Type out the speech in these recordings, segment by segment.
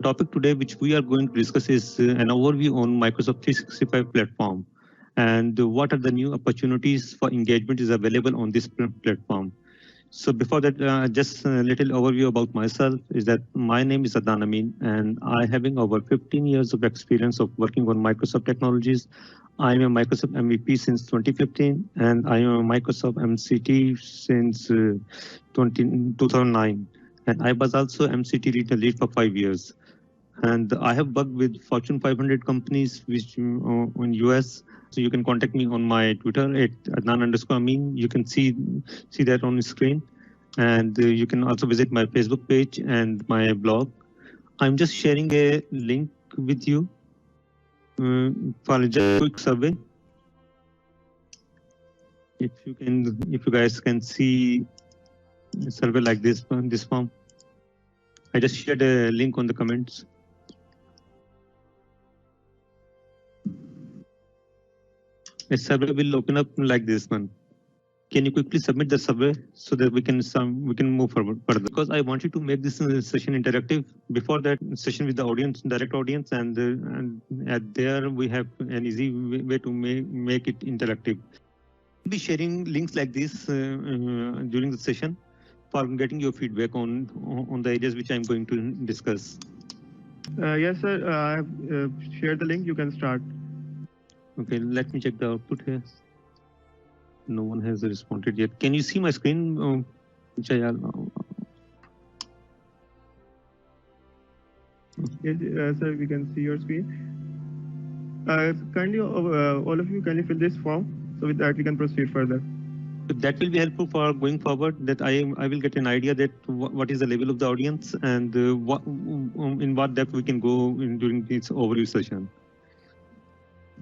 topic today which we are going to discuss is an overview on Microsoft 365 platform and what are the new opportunities for engagement is available on this platform. So before that, just a little overview about myself is that my name is Adnan Amin and I having over 15 years of experience of working on Microsoft technologies. I am a Microsoft MVP since 2015 and I am a Microsoft MCT since 2009. And I was also MCT lead for 5 years. And I have worked with Fortune 500 companies which in US. So you can contact me on my Twitter at Adnan_Amin. You can see that on the screen. And you can also visit my Facebook page and my blog. I'm just sharing a link with you for just a quick survey. If you guys can see a survey like this form. I just shared a link on the comments. A survey will open up like this one. Can you quickly submit the survey so that we can move forward further? Because I wanted to make this session interactive. Before that session with the audience, direct audience, and there we have an easy way to make it interactive. I'll be sharing links like this during the session for getting your feedback on the areas which I'm going to discuss. Yes, sir. I have shared the link. You can start. Okay, let me check the output here. No one has responded yet. Can you see my screen, Jayal? Yes, sir, we can see your screen. Kindly, all of you, kindly fill this form. So with that, we can proceed further. That will be helpful for going forward. That I will get an idea that what is the level of the audience and in what depth we can go during this overview session.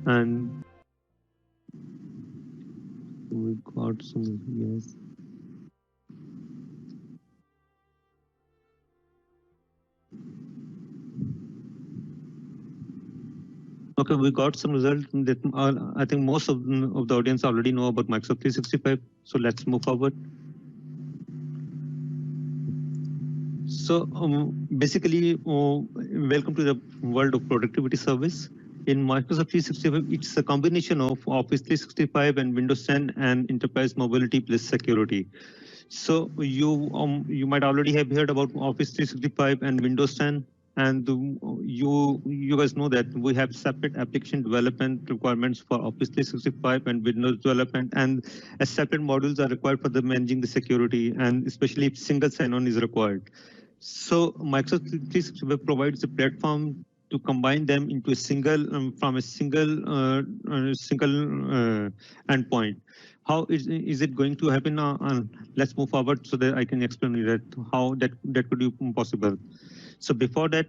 And we got some yes. Okay, we got some results that I think most of the audience already know about Microsoft 365. So let's move forward. So basically, welcome to the world of productivity service. In Microsoft 365, it's a combination of Office 365 and Windows 10 and enterprise mobility plus security. So you might already have heard about Office 365 and Windows 10. And you guys know that we have separate application development requirements for Office 365 and Windows development, and separate modules are required for the managing the security, and especially if single sign-on is required. So Microsoft 365 provides a platform to combine them into a single from a single endpoint. How is it going to happen? Let's move forward so that I can explain you that how that could be possible. So before that,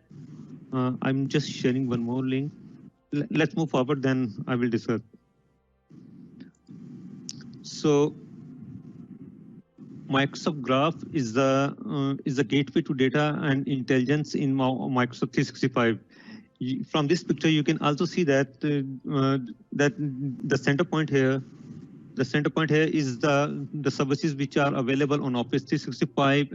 I'm just sharing one more link. Let's move forward, then I will discuss. So Microsoft Graph is the gateway to data and intelligence in Microsoft 365. From this picture, you can also see that that the center point here. The center point here is the services which are available on Office 365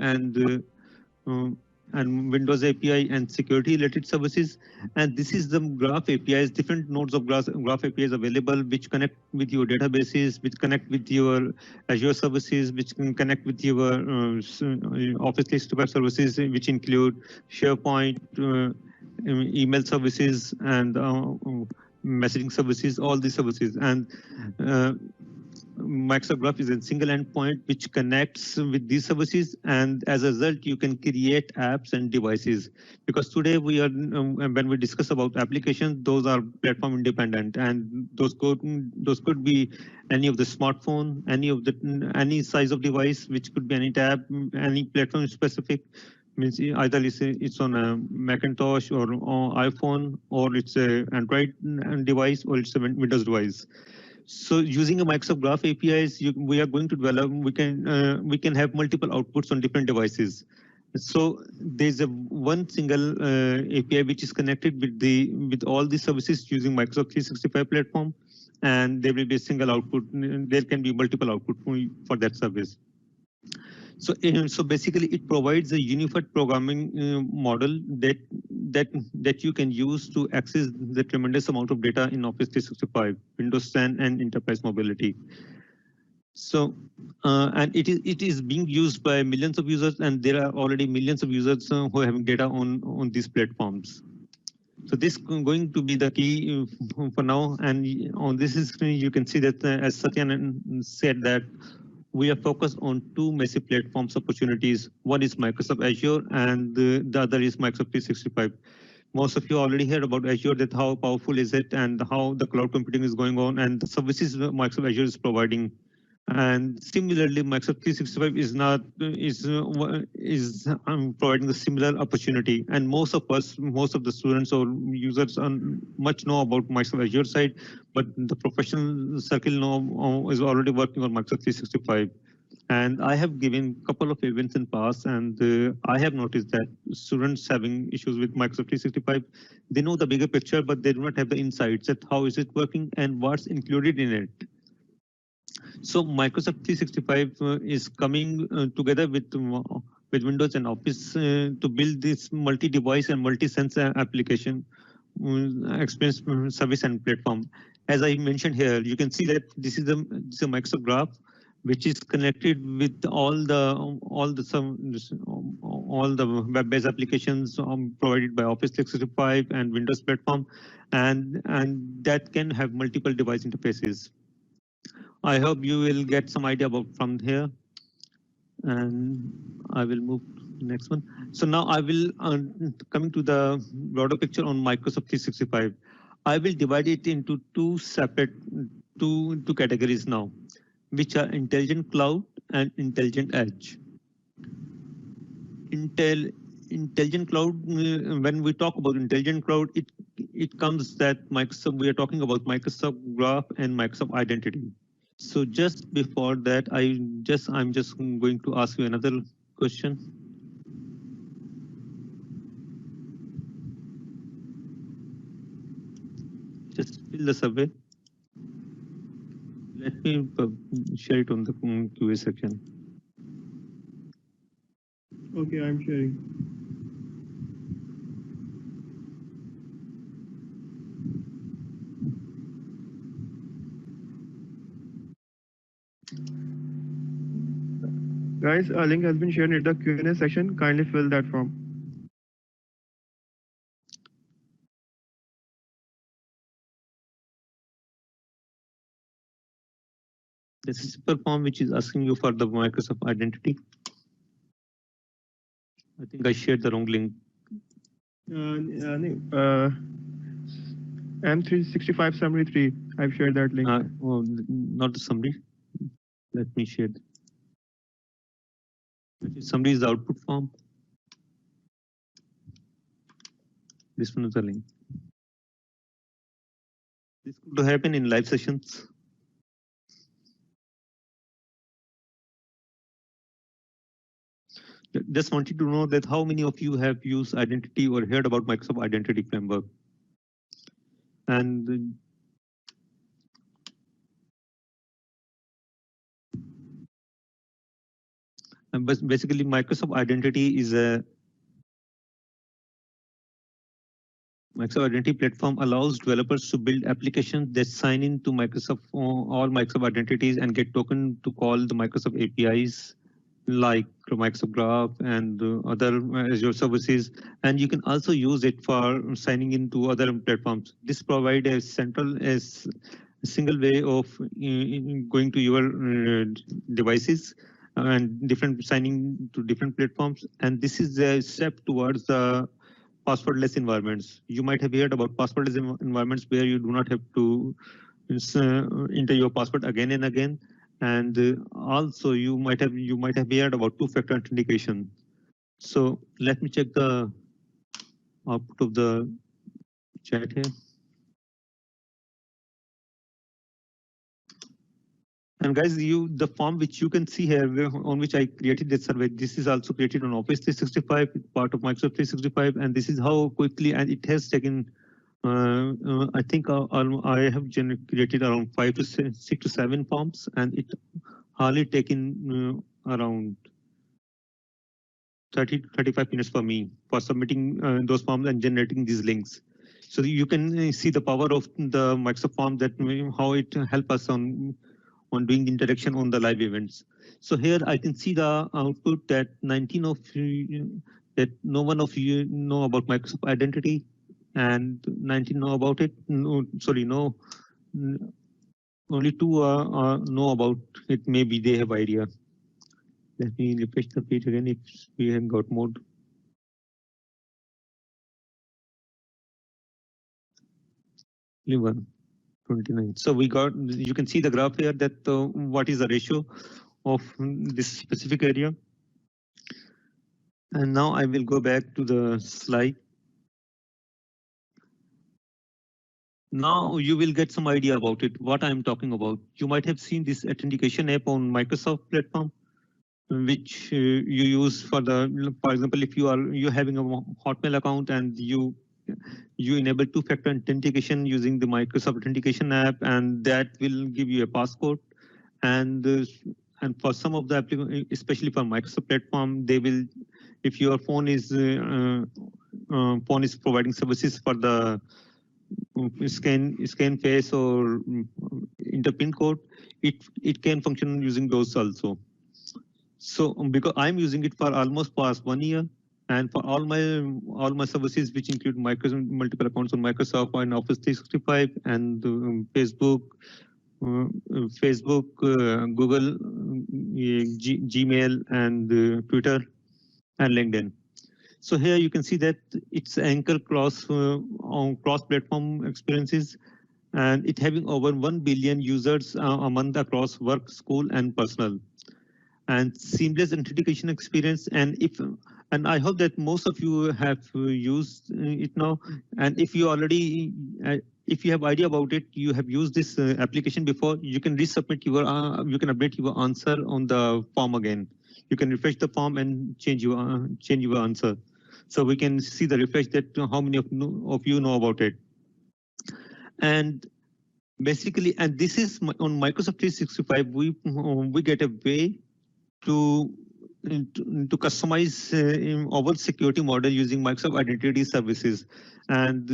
and Windows API and security related services. And this is the Graph APIs, different nodes of Graph APIs available, which connect with your databases, which connect with your Azure services, which can connect with your Office 365 services, which include SharePoint, email services, and messaging services, all these services. And Microsoft Graph is a single endpoint which connects with these services, and as a result, you can create apps and devices. Because today we are, when we discuss about applications, those are platform independent, and those could be any of the smartphone, any size of device, which could be any tab, any platform specific. Means either it's on a Macintosh or iPhone, or it's a Android device, or it's a Windows device. So using a Microsoft Graph APIs, we are going to develop. We can have multiple outputs on different devices. So there's a one single API which is connected with all the services using Microsoft 365 platform, and there will be a single output. There can be multiple output for that service. So basically, it provides a unified programming model that you can use to access the tremendous amount of data in Office 365, Windows 10, and enterprise mobility. So, and it is being used by millions of users, and there are already millions of users who are having data on these platforms. So this going to be the key for now. And on this screen, you can see that as Satyan said that we are focused on two massive platforms opportunities. One is Microsoft Azure, and the other is Microsoft 365. Most of you already heard about Azure, that how powerful is it and how the cloud computing is going on and the services Microsoft Azure is providing. And similarly, Microsoft 365 is not is providing a similar opportunity. And most of us, most of the students or users, much know about Microsoft Azure side, but the professional circle know is already working on Microsoft 365. And I have given a couple of events in past, and I have noticed that students having issues with Microsoft 365, they know the bigger picture, but they do not have the insights that how is it working and what's included in it. So Microsoft 365 is coming together with Windows and Office to build this multi-device and multi-sense application experience service and platform. As I mentioned here, you can see that this is a Microsoft Graph, which is connected with all the web-based applications provided by Office 365 and Windows platform, and that can have multiple device interfaces. I hope you will get some idea about from here, and I will move to the next one. So now I will coming to the broader picture on Microsoft 365. I will divide it into two separate two categories now, which are intelligent cloud and intelligent edge. Intelligent cloud, when we talk about intelligent cloud, it comes that Microsoft, we are talking about Microsoft Graph and Microsoft Identity. So just before that, I'm just going to ask you another question. Just fill the survey. Let me share it on the QA section. Okay, I'm sharing. Guys, a link has been shared in the Q&A section. Kindly fill that form. This is a form which is asking you for the Microsoft Identity. I think I shared the wrong link. M365 summary 3. I've shared that link. Well, not the summary. Let me share. Summary is the output form. This one is the link. This could happen in live sessions. Just wanted to know that how many of you have used Identity or heard about Microsoft Identity Framework? And basically, Microsoft Identity is a Microsoft Identity platform allows developers to build applications that sign into Microsoft all Microsoft identities and get token to call the Microsoft APIs like Microsoft Graph and other Azure services. And you can also use it for signing into other platforms. This provides a single way of going to your devices and different signing to different platforms. And this is a step towards the passwordless environments. You might have heard about passwordless environments where you do not have to enter your password again and again. And also you might have heard about two-factor authentication. So let me check the output of the chat here. And guys, the form which you can see here on which I created this survey, this is also created on Office 365, part of Microsoft 365, and this is how quickly, and it has taken, I think I have created around 6 to 7 forms, and it hardly taken around 30 to 35 minutes for me for submitting those forms and generating these links. So you can see the power of the Microsoft form, that how it help us on doing the interaction on the live events. So here I can see the output that 19 of you, that no one of you know about Microsoft Identity, and 19 know about it. No, sorry, no, only two know about it. Maybe they have idea. Let me refresh the page again if we have got more. 29. So we got, you can see the graph here that what is the ratio of this specific area. And now I will go back to the slide. Now you will get some idea about it, what I'm talking about. You might have seen this authentication app on Microsoft platform, which you use for example, if you're having a Hotmail account and you enable two-factor authentication using the Microsoft authentication app, and that will give you a passcode. And for some of the applications, especially for Microsoft platform, they will, if your phone is providing services for the scan face or enter pin code, it can function using those also. So because I'm using it for almost past 1 year, and for all my services, which include multiple accounts on Microsoft and Office 365 and Facebook, Google, Gmail, and Twitter, and LinkedIn. So here you can see that it's anchor cross-platform experiences, and it having over 1 billion users a month across work, school, and personal, and seamless authentication experience. And I hope that most of you have used it now. And if you already, if you have idea about it, you have used this application before, you can resubmit your, you can update your answer on the form again. You can refresh the form and change your answer. So we can see the refresh that how many of you know about it. And basically, and this is on Microsoft 365, we get a way to customize our security model using Microsoft Identity Services. And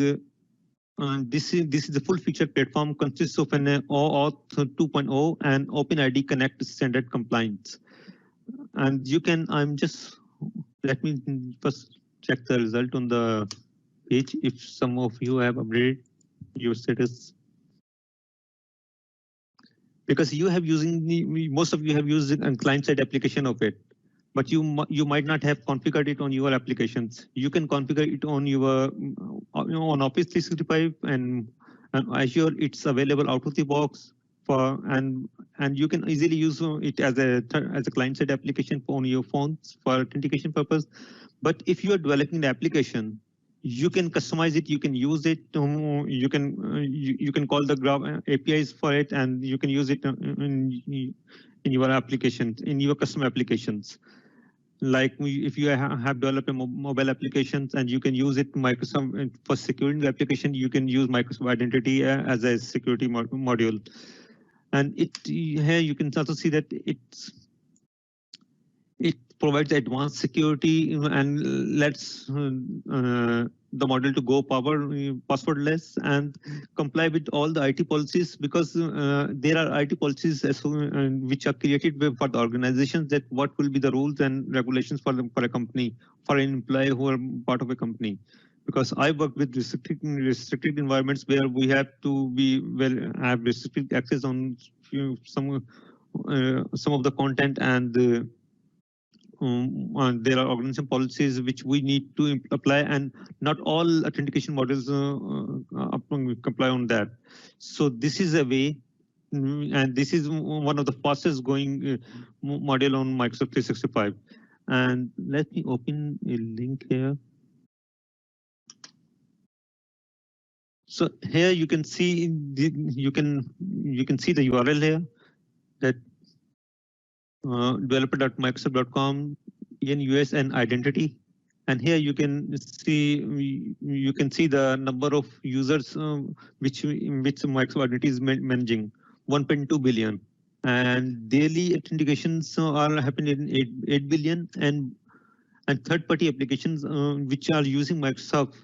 this is the full feature platform, consists of an OAuth 2.0 and OpenID Connect standard compliance. And you can, let me first check the result on the page if some of you have updated your status. Because you have most of you have used a client-side application of it, but you might not have configured it on your applications. You can configure it on your on Office 365 and Azure. It's available out of the box and you can easily use it as a client-side application on your phones for authentication purpose. But if you are developing the application, you can customize it, you can use it, you can call the graph APIs for it, and you can use it in your applications, in your custom applications. Like if you have developed a mobile applications, and you can use it Microsoft for securing the application, you can use Microsoft Identity as a security module. And here you can also see that it provides advanced security and lets the model to go passwordless and comply with all the IT policies, because there are IT policies which are created for the organizations, that what will be the rules and regulations for a company, for an employee who are part of a company. Because I work with restricted environments where we have to have restricted access on some of the content, and there are organization policies which we need to apply, and not all authentication models comply on that. So this is a way, and this is one of the fastest going model on Microsoft 365. And let me open a link here. So here you can see you can see the URL here, that developer.microsoft.com in US and identity. And here you can see the number of users which Microsoft Identity is managing, 1.2 billion. And daily authentications are happening in 8 billion, and And third-party applications which are using Microsoft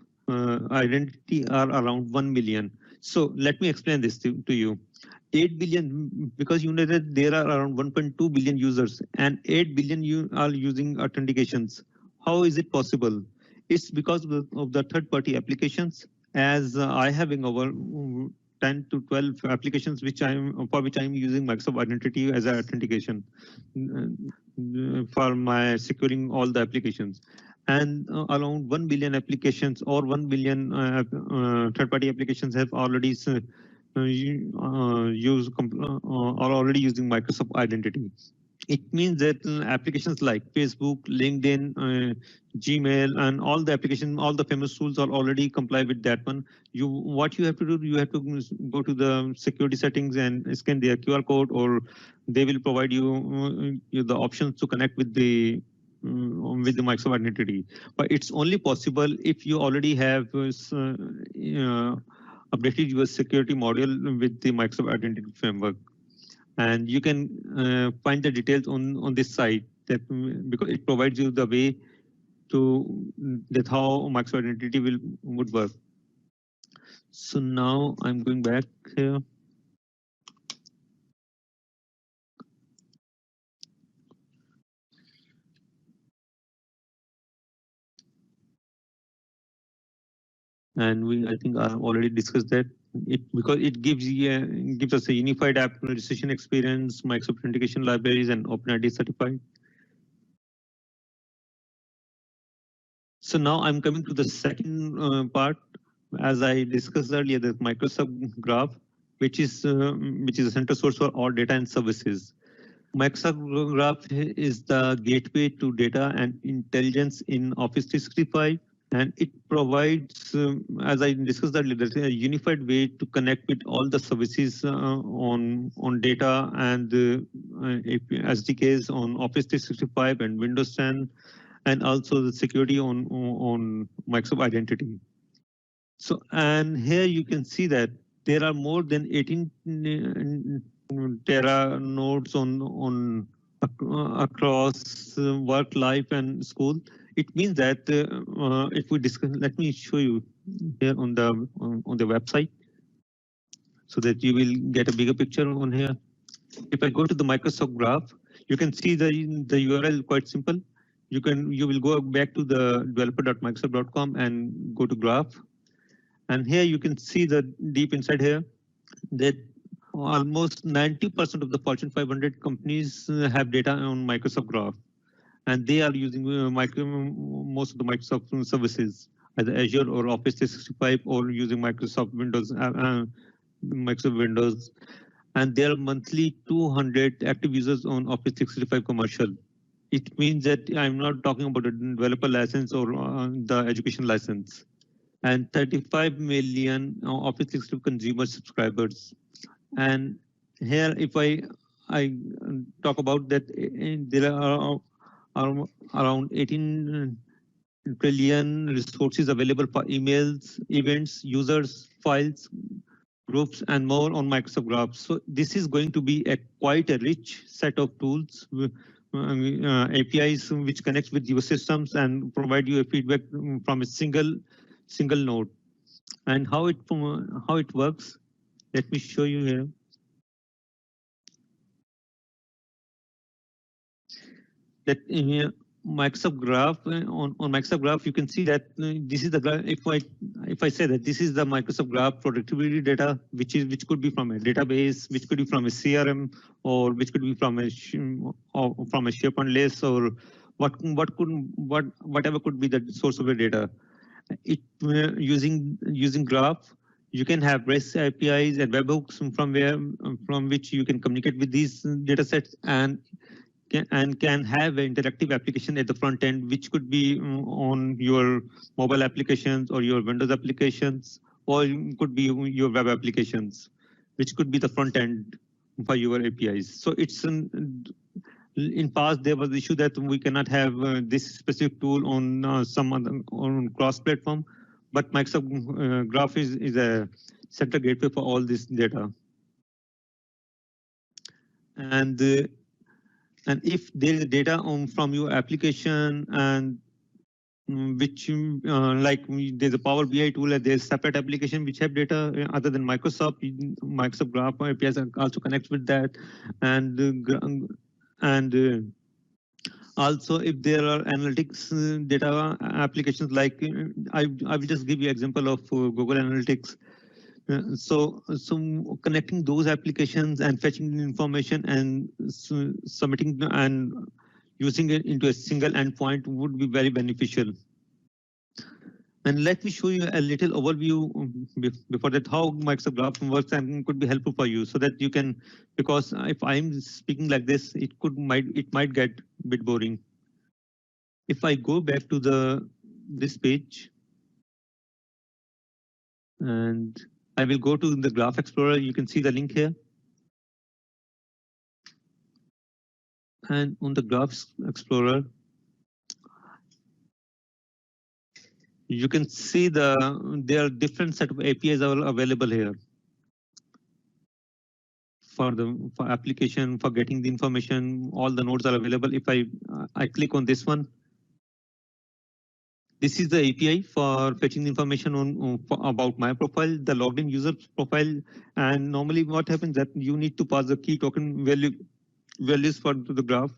identity are around 1 million. So let me explain this to you. 8 billion, because you know that there are around 1.2 billion users and 8 billion you are using authentications. How is it possible? It's because of the third-party applications. As I having over 10 to 12 applications which for which I'm using Microsoft Identity as an authentication for my securing all the applications. And around 1 billion applications or 1 billion third-party applications have already are already using Microsoft Identity. It means that applications like Facebook, LinkedIn, Gmail, and all the applications, all the famous tools are already comply with that one. What you have to do, you have to go to the security settings and scan their QR code, or they will provide you the options to connect with the Microsoft Identity. But it's only possible if you already have updated your security module with the Microsoft Identity Framework. And you can find the details on this site that because it provides you the way to that how Microsoft Identity would work. So now I'm going back here. And I think I already discussed that. Because it gives us a unified app registration experience, Microsoft Authentication libraries, and OpenID certified. So now I'm coming to the second part, as I discussed earlier, the Microsoft Graph, which is a center source for all data and services. Microsoft Graph is the gateway to data and intelligence in Office 365. And it provides, as I discussed earlier, a unified way to connect with all the services on data and SDKs on Office 365 and Windows 10, and also the security on Microsoft Identity. So, and here you can see that there are more than 18 Tera nodes on across work, life, and school. It means that if we discuss, let me show you here on the website, so that you will get a bigger picture on here. If I go to the Microsoft Graph, you can see the URL quite simple. You will go back to the developer.microsoft.com and go to Graph, and here you can see the deep inside here that almost 90% of the Fortune 500 companies have data on Microsoft Graph, and they are using most of the Microsoft services, either Azure or Office 365, or using Microsoft Windows, and there are monthly 200 active users on Office 365 commercial. It means that I'm not talking about a developer license or the education license. And 35 million Office 365 consumer subscribers. And here, if I talk about that, there are around 18 trillion resources available for emails, events, users, files, groups, and more on Microsoft Graph. So this is going to be quite a rich set of tools, APIs which connects with your systems and provide you a feedback from a single node. And how it works, let me show you here. That in here, Microsoft Graph, on Microsoft Graph, you can see that this is the graph. If I say that this is the Microsoft Graph productivity data, which could be from a database, which could be from a CRM, or which could be from a SharePoint list, or whatever could be the source of the data. It using Graph, you can have REST APIs and webhooks from which you can communicate with these data sets, and can have an interactive application at the front end, which could be on your mobile applications or your Windows applications, or could be your web applications, which could be the front end for your APIs. So it's in past there was the issue that we cannot have this specific tool on some other on cross platform, but Microsoft Graph is a central gateway for all this data. And if there is data from your application and which there's a Power BI tool and there's separate application which have data other than Microsoft. Microsoft Graph APIs also connects with that, and also if there are analytics data applications like I will just give you example of Google Analytics. So connecting those applications and fetching the information and submitting and using it into a single endpoint would be very beneficial. And let me show you a little overview before that how Microsoft Graph works and could be helpful for you so that you can, because if I'm speaking like this, it might get a bit boring. If I go back to this page and I will go to the Graph Explorer, you can see the link here. And on the Graph Explorer, you can see there are different set of APIs are available here for application, for getting the information. All the nodes are available. If I click on this one, this is the API for fetching the information about my profile, the logged in user profile. And normally what happens that you need to pass the key token values for the graph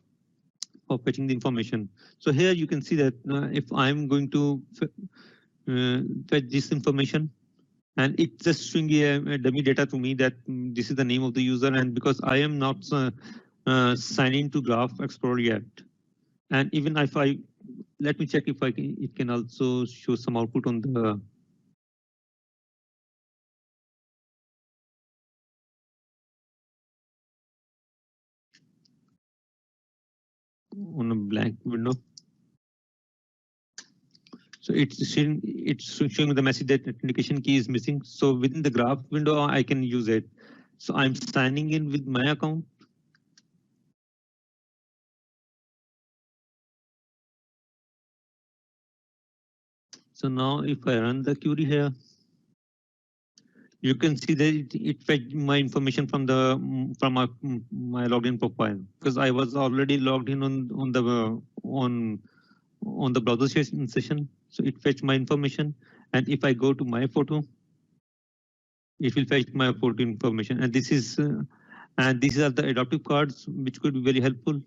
for fetching the information. So here you can see that if I'm going to fetch this information, and it's just showing a dummy data to me that this is the name of the user, and because I am not signed into Graph Explorer yet, and even if let me check if it can also show some output on a blank window. So it's showing the message that authentication key is missing. So within the graph window, I can use it. So I'm signing in with my account. So now if I run the query here, you can see that it fetched my information from my login profile, because I was already logged in on the browser session. So it fetched my information, and if I go to my photo, it will fetch my photo information. And these are the adaptive cards which could be very helpful.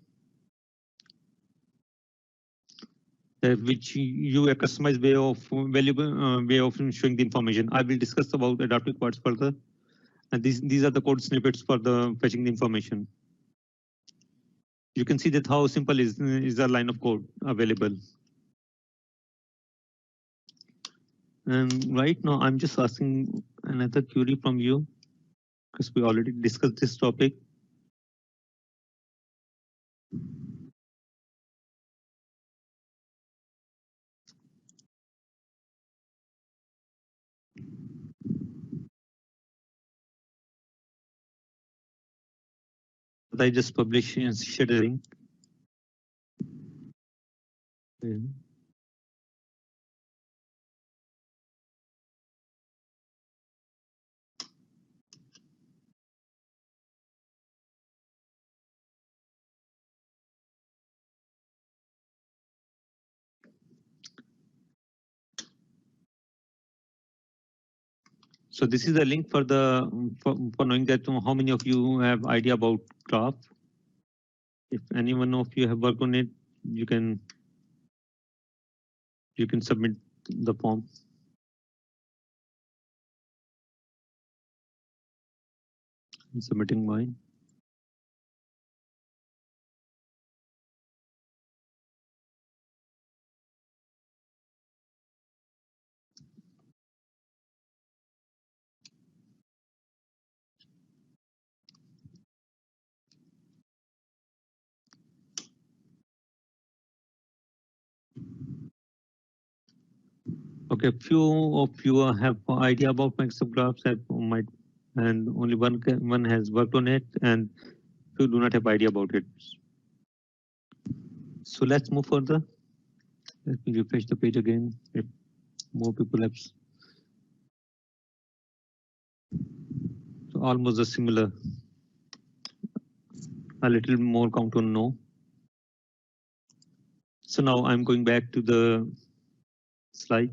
Which you a customized way of way of showing the information. I will discuss about adaptive cards further. And these are the code snippets for the fetching the information. You can see that how simple is the line of code available. And right now I'm just asking another query from you, because we already discussed this topic. I just publish and share the link. Yeah. So this is the link for knowing that how many of you have idea about Graph. If any one of you have worked on it, you can submit the form. I'm submitting mine. Okay, few of you have idea about Microsoft Graphs, and only one has worked on it, and few do not have idea about it. So let's move further. Let me refresh the page again. If more people have, so almost a similar, a little more count on no. So now I'm going back to the slide.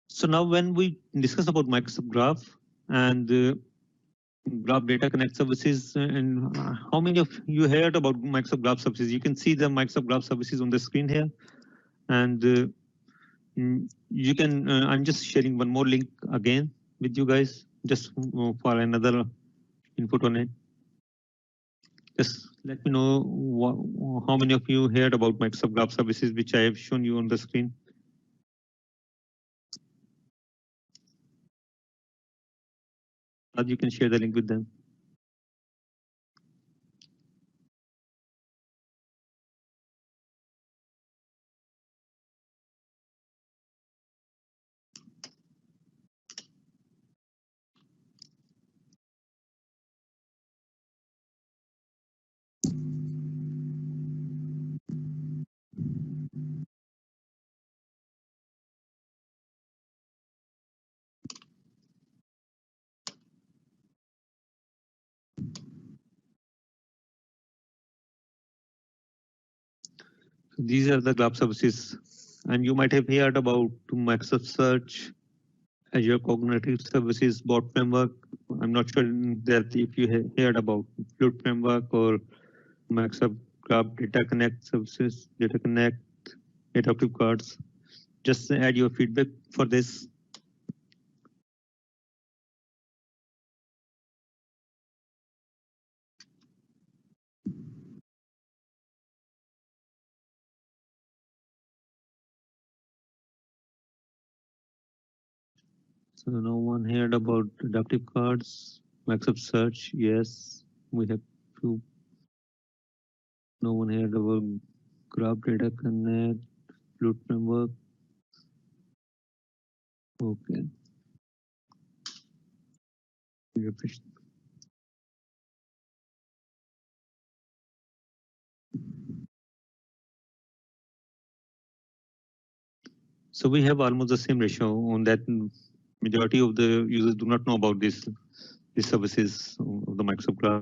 So now when we discuss about Microsoft Graph and Graph Data Connect services, and how many of you heard about Microsoft Graph services? You can see the Microsoft Graph services on the screen here, and you can. I'm just sharing one more link again with you guys, just for another input on it. Just let me know how many of you heard about Microsoft Graph services, which I have shown you on the screen. Or you can share the link with them. These are the Graph services, and you might have heard about Microsoft Search, Azure Cognitive Services, Bot Framework. I'm not sure that if you heard about Fluid Framework or Microsoft Graph Data Connect Services, Data Connect, Adaptive Cards. Just add your feedback for this. So no one heard about adaptive cards, Microsoft Search. Yes, we have two. No one heard about Graph Data Connect, Fluid Framework. Okay. So we have almost the same ratio on that. Majority of the users do not know about these services of the Microsoft Graph.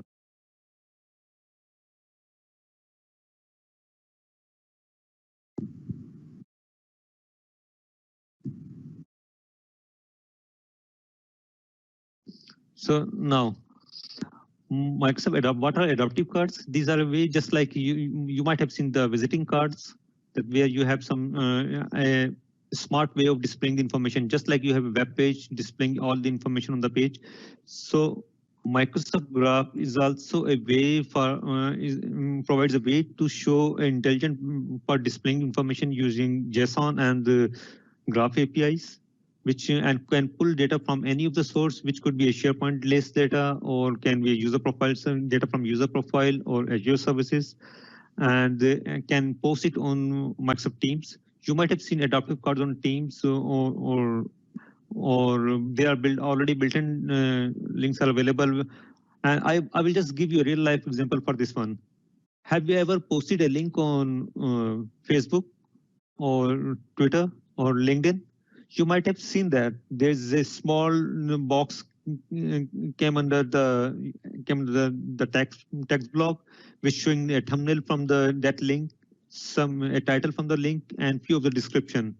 So now, Microsoft what are adaptive cards? These are a way just like you might have seen the visiting cards, that where you have some a smart way of displaying the information, just like you have a web page displaying all the information on the page. So Microsoft Graph is also a way for provides a way to show intelligent for displaying information using JSON and Graph APIs, which and can pull data from any of the source, which could be a SharePoint list data, or can be a user profile data from user profile or Azure services, and can post it on Microsoft Teams. You might have seen adaptive cards on Teams, or they are already built-in links are available. And I will just give you a real life example for this one. Have you ever posted a link on Facebook or Twitter or LinkedIn? You might have seen that there's a small box came under the text block, which showing a thumbnail from that link, a title from the link, and few of the description,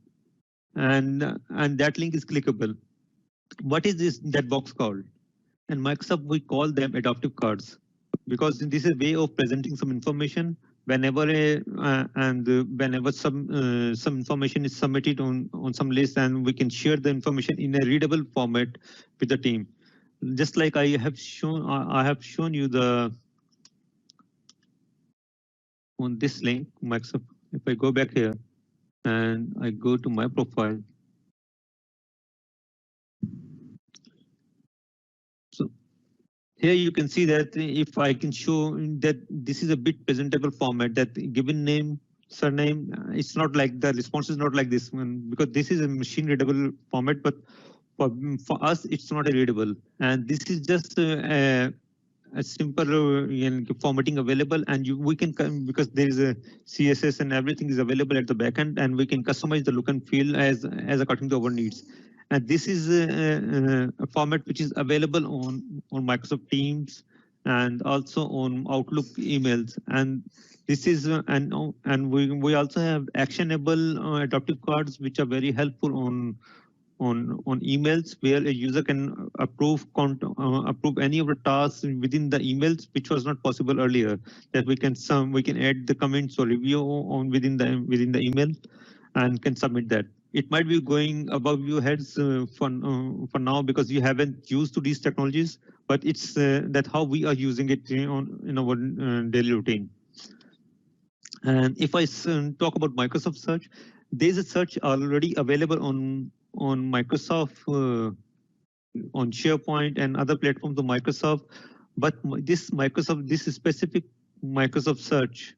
and that link is clickable. What is that box called? In Microsoft, we call them adaptive cards, because this is a way of presenting some information whenever whenever some information is submitted on some list, and we can share the information in a readable format with the team. Just like I have shown you on this link, Microsoft. If I go back here and I go to my profile. So here you can see that if I can show that this is a bit presentable format, that given name, surname, it's not like the response is not like this one, because this is a machine readable format. But For us, it's not readable, and this is just a simple formatting available, and we can because there is a CSS and everything is available at the backend, and we can customize the look and feel as according to our needs. And this is a format which is available on Microsoft Teams and also on Outlook emails. And this is and we also have actionable adaptive cards which are very helpful on emails, where a user can approve any of the tasks within the emails, which was not possible earlier. That we can add the comments or review on within the email and can submit that. It might be going above your heads for now because you haven't used to these technologies, but it's that how we are using it in our daily routine. And if I talk about Microsoft Search, there's a search already available on Microsoft, on SharePoint and other platforms of Microsoft. But this specific Microsoft Search,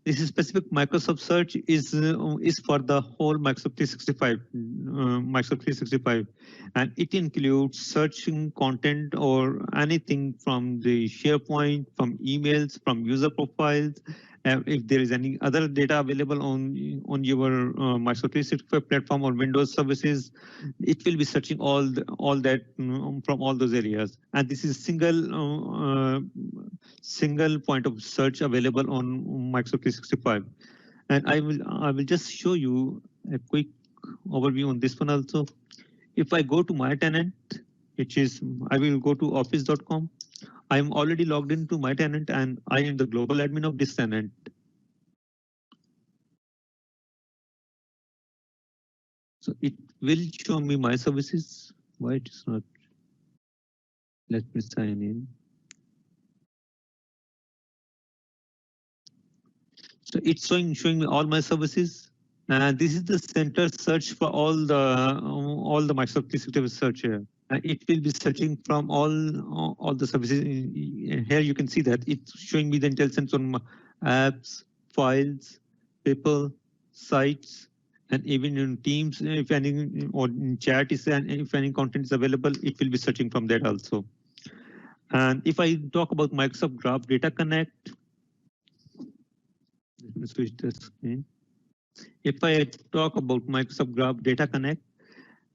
this specific Microsoft Search is for the whole Microsoft 365, Microsoft 365, and it includes searching content or anything from the SharePoint, from emails, from user profiles. If there is any other data available on your Microsoft 365 platform or Windows services, it will be searching all that from all those areas. And this is single point of search available on Microsoft 365. And I will just show you a quick overview on this one also. If I go to my tenant, which is I will go to office.com. I'm already logged into my tenant and I am the global admin of this tenant. So it will show me my services. Why it is not? Let me sign in. So it's showing me all my services. This is the center search for all the Microsoft 365 search here. It will be searching from all the services. Here you can see that it's showing me the intelligence on apps, files, people, sites, and even in Teams, if any, or in chat is, and if any content is available, it will be searching from that also. And if I talk about Microsoft Graph Data Connect, let me switch the screen. If I talk about Microsoft Graph Data Connect,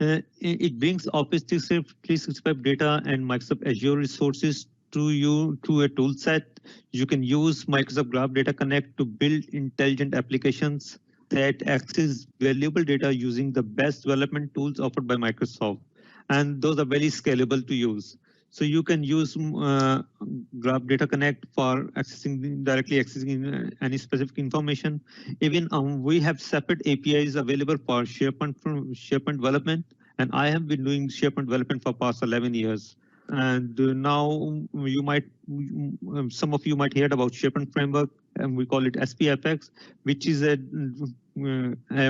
it brings Office 365 data and Microsoft Azure resources to you through a tool set. You can use Microsoft Graph Data Connect to build intelligent applications that access valuable data using the best development tools offered by Microsoft. And those are very scalable to use. So you can use Graph Data Connect for directly accessing any specific information. Even we have separate APIs available for SharePoint development, and I have been doing SharePoint development for past 11 years. And now you might, some of you might hear about SharePoint framework, and we call it SPFX, which is a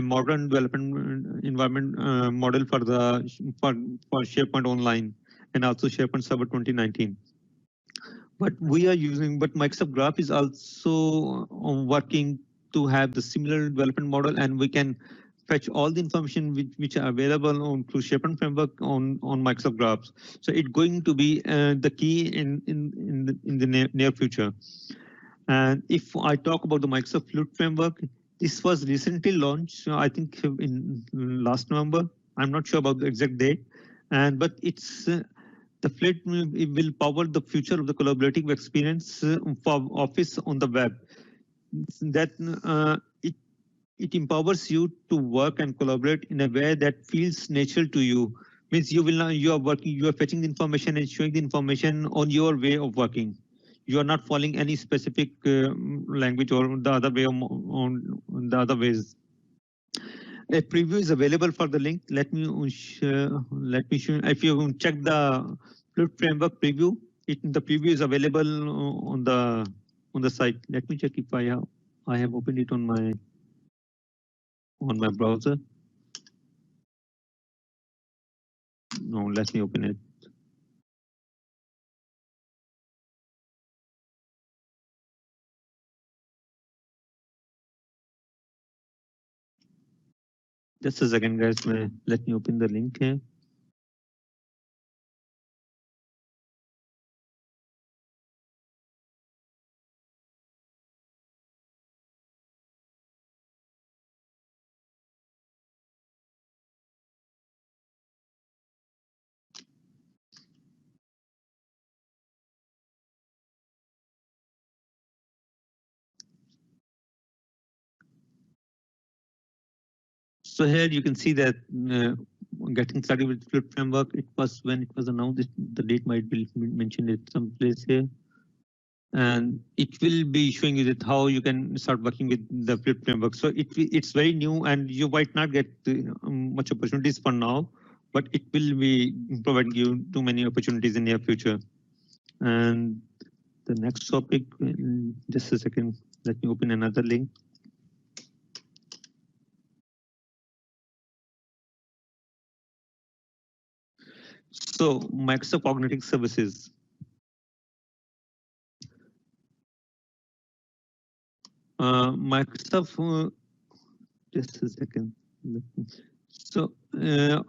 modern development environment model for SharePoint Online and also SharePoint Server 2019. But Microsoft Graph is also working to have the similar development model, and we can fetch all the information which are available through SharePoint framework on Microsoft Graphs. So it's going to be the key in the near future. And if I talk about the Microsoft Flute framework, this was recently launched, I think in last November. I'm not sure about the exact date, but it's the Flute will power the future of the collaborative experience for Office on the web. That it empowers you to work and collaborate in a way that feels natural to you. Means you are fetching the information and showing the information on your way of working. You are not following any specific language or the other way on the other ways. A preview is available for the link. Let me show. If you check the Flute framework preview, the preview is available on the site. Let me check if I have opened it on my browser. No, let me open it. Just a second, guys. Let me open the link here. So here you can see that getting started with Fluid framework, it was when it was announced, the date might be mentioned at some place here. And it will be showing you that how you can start working with the Fluid framework. So it's very new and you might not get much opportunities for now, but it will be providing you too many opportunities in near future. And the next topic, just a second, let me open another link. So Microsoft Cognitive Services. Microsoft, just a second. So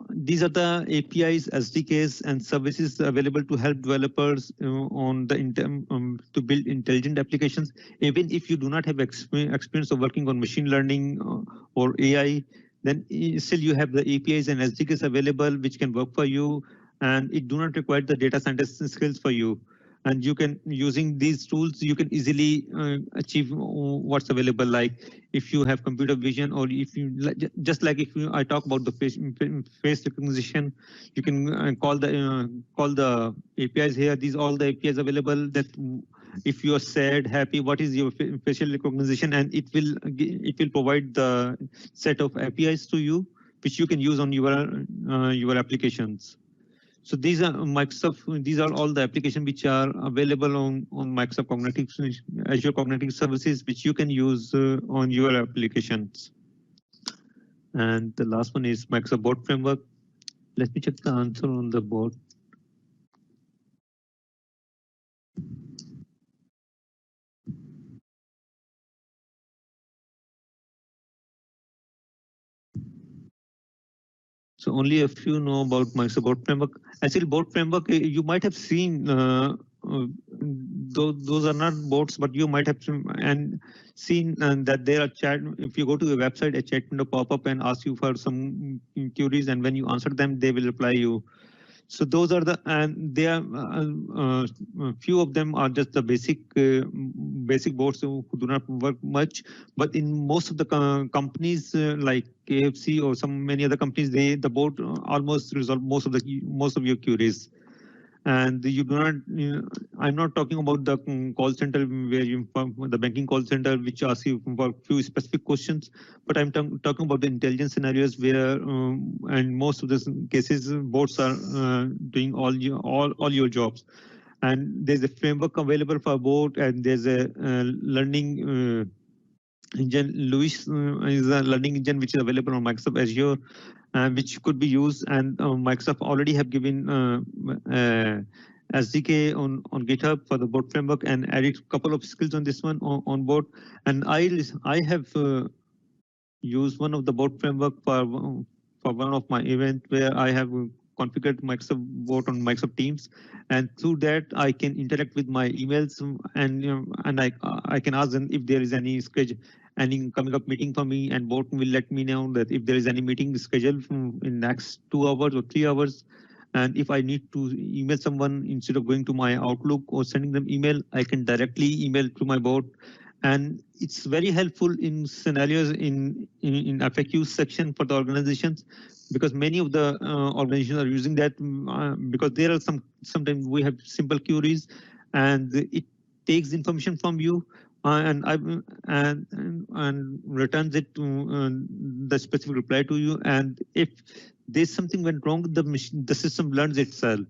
these are the APIs, SDKs, and services available to help developers on the to build intelligent applications. Even if you do not have experience of working on machine learning or AI, then still you have the APIs and SDKs available which can work for you, and it do not require the data scientist skills for you. And you can, using these tools, you can easily achieve what's available. Like if you have computer vision, or if you just like if I talk about the face recognition, you can call the APIs here. These all the APIs available that if you are sad, happy, what is your facial recognition, and it will provide the set of APIs to you, which you can use on your applications. So these are Microsoft. These are all the applications which are available on Microsoft Cognitive Azure Cognitive Services, which you can use on your applications. And the last one is Microsoft Bot Framework. Let me check the answer on the bot. So only a few know about Microsoft Bot Framework. Actually, Bot Framework, you might have seen, those are not bots, but you might have seen that there are chat. If you go to a website, a chat window pop up and ask you for some queries, and when you answer them, they will reply you. So those are the, and they are few of them are just the basic bots who do not work much. But in most of the companies like KFC or many other companies, the bot almost resolve most of your queries. And you do not, I'm not talking about the call center where the banking call center, which asks you for a few specific questions, but I'm talking about the intelligence scenarios where, and most of the cases, bots are doing all your jobs. And there's a framework available for bot, and there's a learning engine. Luis is a learning engine which is available on Microsoft Azure, which could be used. And Microsoft already have given SDK on GitHub for the bot framework, and added a couple of skills on this one on board. And I have used one of the bot framework for one of my events where I have configured Microsoft bot on Microsoft Teams, and through that I can interact with my emails, and I can ask them if there is any schedule, any coming up meeting for me, and bot will let me know that if there is any meeting scheduled in next 2 hours or 3 hours. And if I need to email someone, instead of going to my Outlook or sending them email, I can directly email to my bot. And it's very helpful in scenarios in FAQ section for the organizations, because many of the organizations are using that, because there are sometimes we have simple queries, and it takes information from you, and returns it to the specific reply to you. And if there's something went wrong, the system learns itself.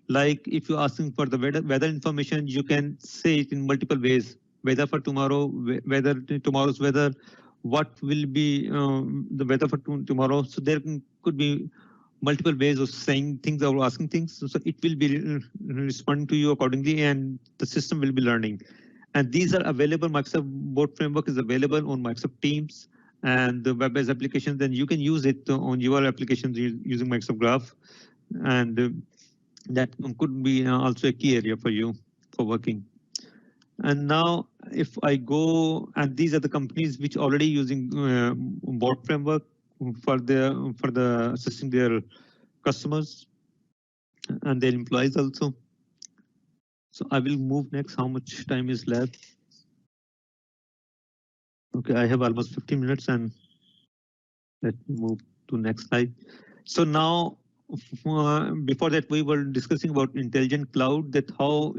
Like if you're asking for the weather information, you can say it in multiple ways. Weather for tomorrow, tomorrow's weather, what will be the weather for tomorrow. So there could be multiple ways of saying things or asking things. So it will be responding to you accordingly, and the system will be learning. And these are available. Microsoft Bot Framework is available on Microsoft Teams and the web-based applications, then you can use it on your applications using Microsoft Graph, and that could be also a key area for you for working. And now if I go, and these are the companies which already using Board framework for the assisting their customers and their employees also. So I will move next. How much time is left? Okay, I have almost 15 minutes, and let me move to next slide. So now, before that, we were discussing about intelligent cloud, that how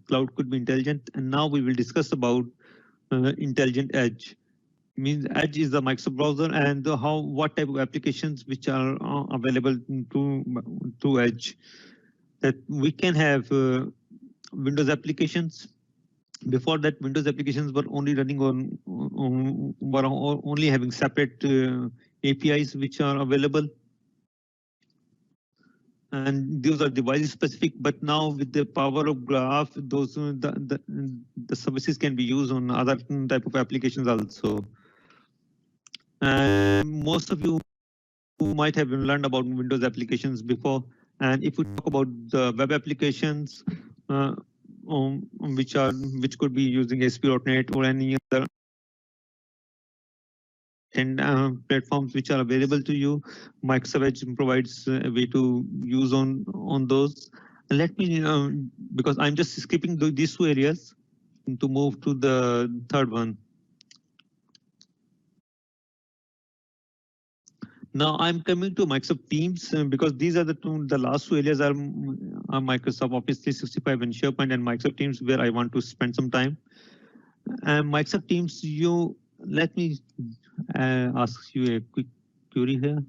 cloud could be intelligent, and now we will discuss about intelligent edge. Means edge is the Microsoft browser, and what type of applications which are available to edge. That we can have Windows applications. Before that, Windows applications were only running were only having separate APIs which are available, and those are device specific. But now with the power of Graph, those the services can be used on other type of applications also. And most of you might have learned about Windows applications before. And if we talk about the web applications, which could be using ASP.NET or any other and platforms which are available to you, Microsoft Edge provides a way to use on those. Let me, because I'm just skipping these two areas to move to the third one. Now I'm coming to Microsoft Teams because these are the last two areas are Microsoft Office 365 and SharePoint and Microsoft Teams where I want to spend some time. And Microsoft Teams, let me ask you a quick query here.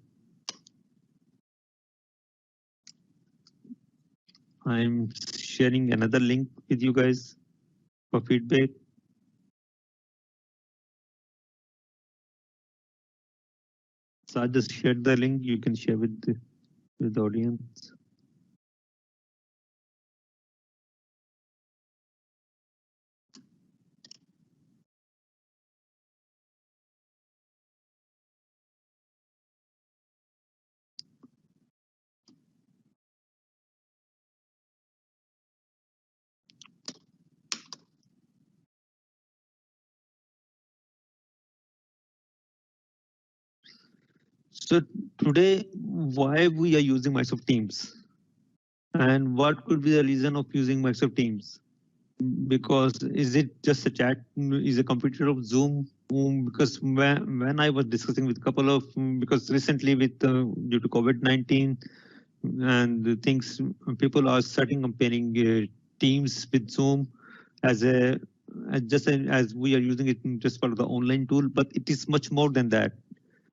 I'm sharing another link with you guys for feedback. So I just shared the link. You can share with the audience. So today, why we are using Microsoft Teams? And what could be the reason of using Microsoft Teams? Because is it just a chat? Is a competitor of Zoom? Because when I was discussing with a couple of, because recently with due to COVID-19 and the things, people are starting comparing Teams with Zoom as as we are using it just for the online tool, but it is much more than that,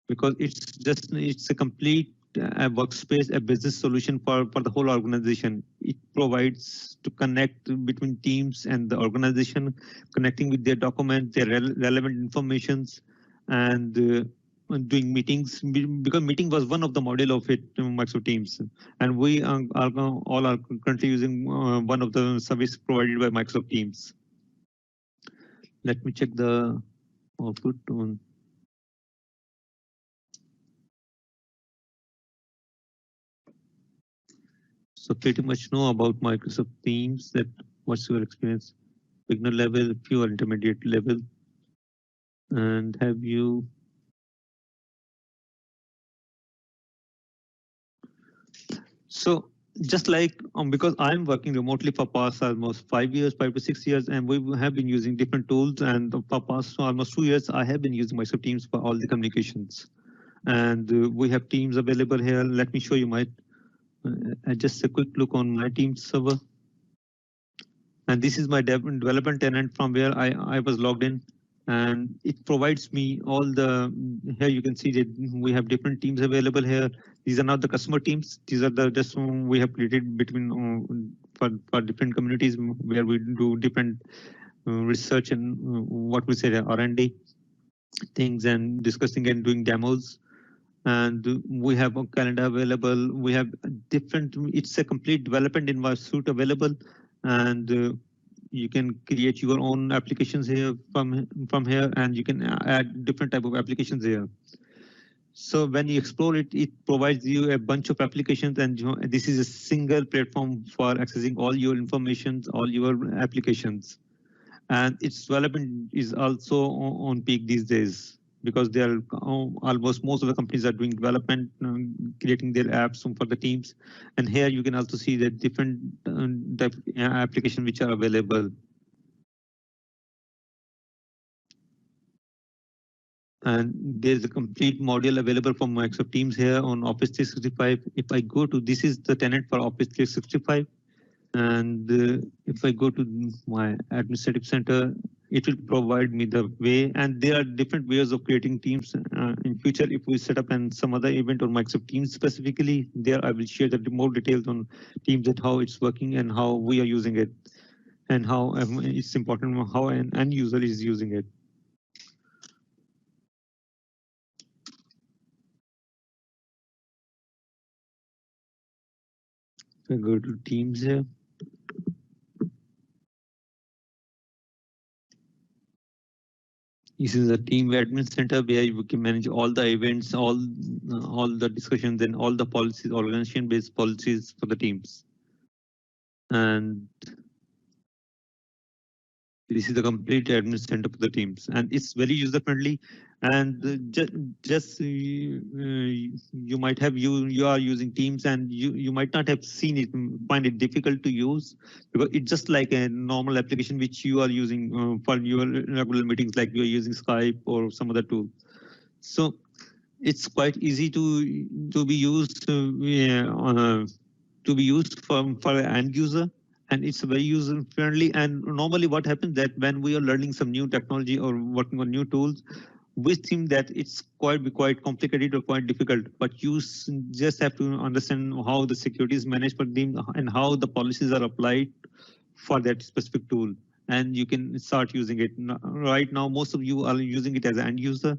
because it's a complete workspace, a business solution for the whole organization. It provides to connect between teams and the organization, connecting with their documents, their relevant informations, and doing meetings, because meeting was one of the model of it, Microsoft Teams, and we all are currently using one of the service provided by Microsoft Teams. Let me check the output on. So pretty much know about Microsoft Teams. That what's your experience? Beginner level, few intermediate level, and have you? So just like because I'm working remotely for past almost 5 years, 5 to 6 years, and we have been using different tools. And for past almost 2 years, I have been using Microsoft Teams for all the communications. And we have Teams available here. Let me show you my just a quick look on my Teams server. And this is my development tenant from where I was logged in, and it provides me all the, here you can see that we have different teams available here. These are not the customer teams. These are the just we have created between for different communities where we do different research and what we say R&D things and discussing and doing demos. And we have a calendar available. We have different, it's a complete development environment suite available. And you can create your own applications here from here, and you can add different type of applications here. So when you explore it, it provides you a bunch of applications, and this is a single platform for accessing all your information, all your applications. And its development is also on peak these days, because they are almost most of the companies are doing development, creating their apps for the teams. And here you can also see the different type application which are available. And there's a complete module available from Microsoft Teams here on Office 365. If I go to, this is the tenant for Office 365. And if I go to my administrative center, it will provide me the way. And there are different ways of creating teams. In future, if we set up some other event on Microsoft Teams specifically, there I will share the more details on Teams and how it's working and how we are using it, and how it's important how an end user is using it. So go to Teams here. This is a team admin center where you can manage all the events, all the discussions, and all the policies, organization-based policies for the teams. And this is the complete admin center for the teams, and it's very user-friendly. And just you might have you are using Teams, and you might not have seen it, find it difficult to use, because it's just like a normal application which you are using for your regular meetings, like you are using Skype or some other tool. So it's quite easy to be used for an end user, and it's very user friendly. And normally what happens that when we are learning some new technology or working on new tools, we think that it's quite complicated or quite difficult, but you just have to understand how the security is managed for them and how the policies are applied for that specific tool, and you can start using it. Right now, most of you are using it as an end user,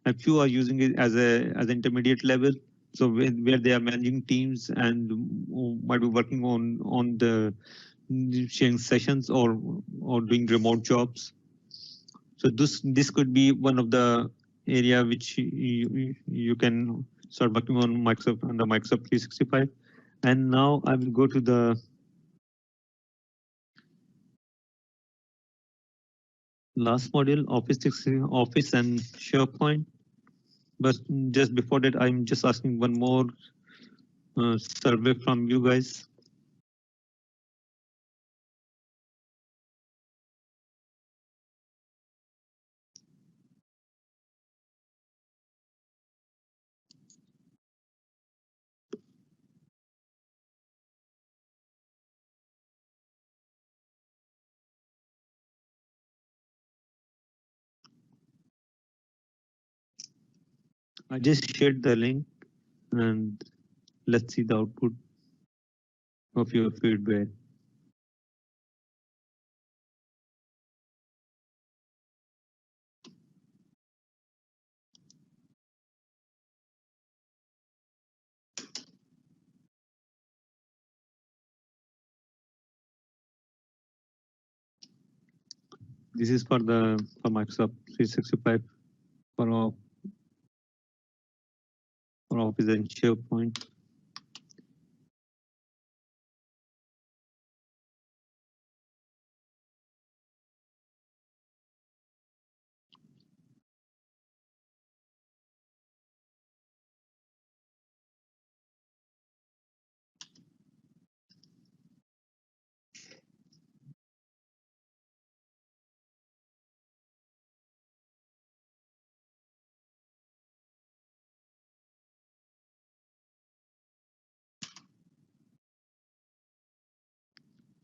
and few are using it as an intermediate level. So where they are managing teams and might be working on the sharing sessions or doing remote jobs. So this could be one of the area which you can start working on Microsoft under Microsoft 365. And now I will go to the last module, Office and SharePoint. But just before that, I'm just asking one more survey from you guys. I just shared the link, and let's see the output of your feedback. This is for Microsoft 365 for Office and SharePoint.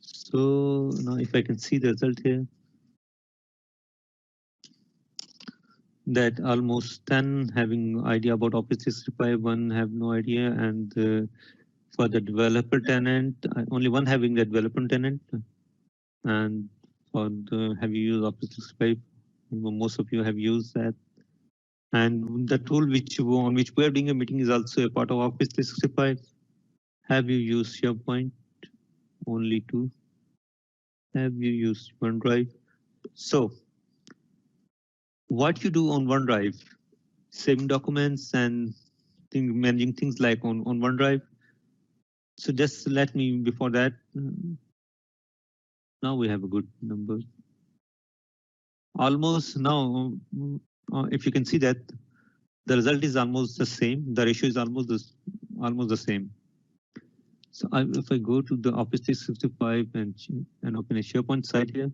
So now if I can see the result here, that almost 10 having idea about Office 365, one have no idea, and for the developer tenant, only one having the developer tenant. And for the have you used Office 365? Most of you have used that. And the tool on which we are doing a meeting is also a part of Office 365. Have you used SharePoint? Only two. have you used OneDrive? So what you do on OneDrive, saving documents and managing things like on OneDrive. So just let me before that, now we have a good number. Almost now, if you can see that the result is almost the same, the ratio is almost the same. So if I go to the Office 365 and open a SharePoint site here,